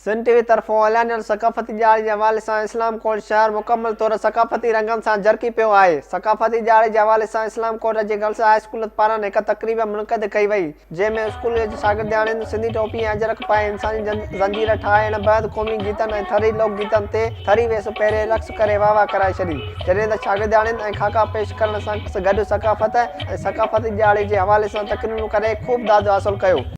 Sindh TV तरफ़ों हलायल सक़ाफ़ती ॼाण जे हवाले सां इस्लाम कोट शहर मुकमल तौर सक़ाफ़ती रंगनि सां जरकी पियो आहे। सक़ाफ़ती ॼाण जे हवाले सां इस्लाम कोट जे गर्ल्स हाई स्कूल पारां हिक तक़रीब मुनक़िद कई वई, जंहिं में स्कूल जे शागिर्दनि सिंधी टोपी ऐं अजरक पाए इंसानी ज़ंजीर ठाहे बैदि क़ौमी गीतनि ऐं थरी लोक गीतनि ते थरी वेस पहिरें रक़्स करे वाह वाह कराए छॾी, जॾहिं त शागिर्दनि ऐं ख़ाका पेश करण सां गॾु सक़ाफ़त ऐं सक़ाफ़ती ॼाण जे हवाले सां तक़रीरूं करे ख़ूब दाद हासिल कयो।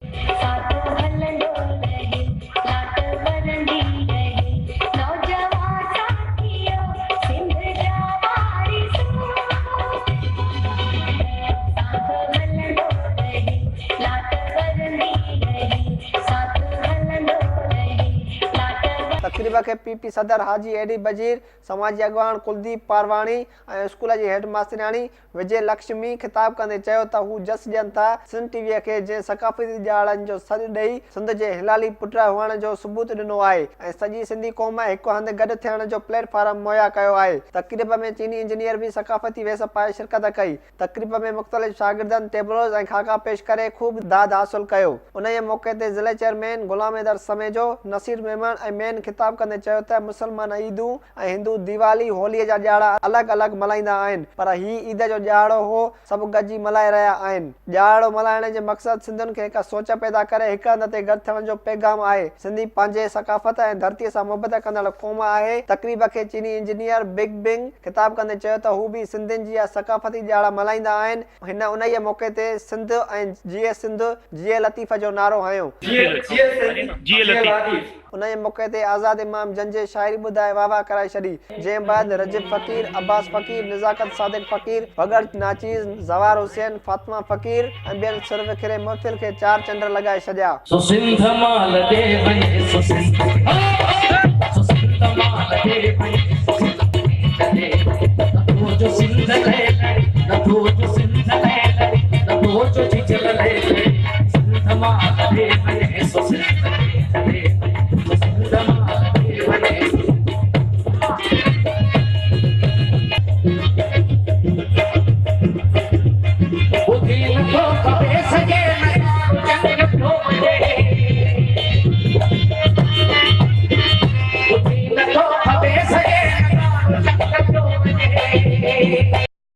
तक़रीब के पीपी सदर हाजी एडी बजीर, समाजी अॻवान कुलदीप पारवाणी ऐं स्कूल जी हेड मास्तरियाणी विजय लक्ष्मी ख़िताब कंदे चयो त हू जस ॾियनि था सिंध टीवीअ खे जंहिं सक़ाफ़ती ॼाणनि जो सॾु ॾेई सिंध जे हिलाली पुट हुअण जो सबूत ॾिनो आहे ऐं सॼी सिंधी क़ौम हिकु हंधि गॾु थियण जो प्लेटफॉर्म मुहैया कयो आहे। तक़रीब में चीनी इंजीनियर भी सक़ाफ़ती वेस पाए शिरकत कई। तक़रीब में मुख़्तलिफ़ शागिर्दनि टेबलोज़ ऐं ख़ाका पेश करे ख़ूब दाद हासिल कयो। उन मौक़े ते ज़िले चेयरमैन गुलाम हैदर समेजो, नसीर मेमन ऐं मेन ख़िताब कंदे चयो त मुसलमान ईदूं ऐं हिंदू दीवाली होलीअ जा ॼाण अलॻि अलॻि मल्हाईंदा आहिनि, पर ही ईद जो ॼाण हो सभु गॾिजी मल्हाए रहिया आहिनि। ॼाण मल्हाइण जे मक़सदु सिंधियुनि खे हिक सोच पैदा करे हिक हंध ते गॾु थियण जो पैगाम आहे। सिंधी पंहिंजे सक़ाफ़त ऐं धरतीअ सां मुहबत कंदड़ क़ौम आहे। तक़रीब खे चीनी इंजीनियर बिग बिंग ख़िताब कंदे चयो त हू बि सिंधियुनि जी सक़ाफ़ती ॼाण मल्हाईंदा आहिनि। हिन उन मौक़े ते सिंध ऐं जीए सिंध जीए लतीफ़ जो नारो हयो। उन मौक़े ते आज़ाद इमाम जंजे शाइरी ॿुधाए वाह वाह कराए छॾी, जंहिं बैदि रजिब फ़कीर, अब्बास फ़कीर, निज़ाकत सादिक फ़कीर, वगर नाचीज़, ज़वार हुसैन, फातिमा फ़कीर ऐं ॿियनि सुर विखिरे महफ़िल खे चार चंड लॻाए छॾिया।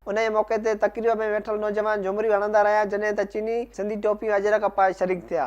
उन मौक़े ते तक़रीब में वेठल नौजवान झुमरियूं हणंदा रहिया, जॾहिं त चीनी सिंधी टोपियूं अजरक पाए शरीक थिया।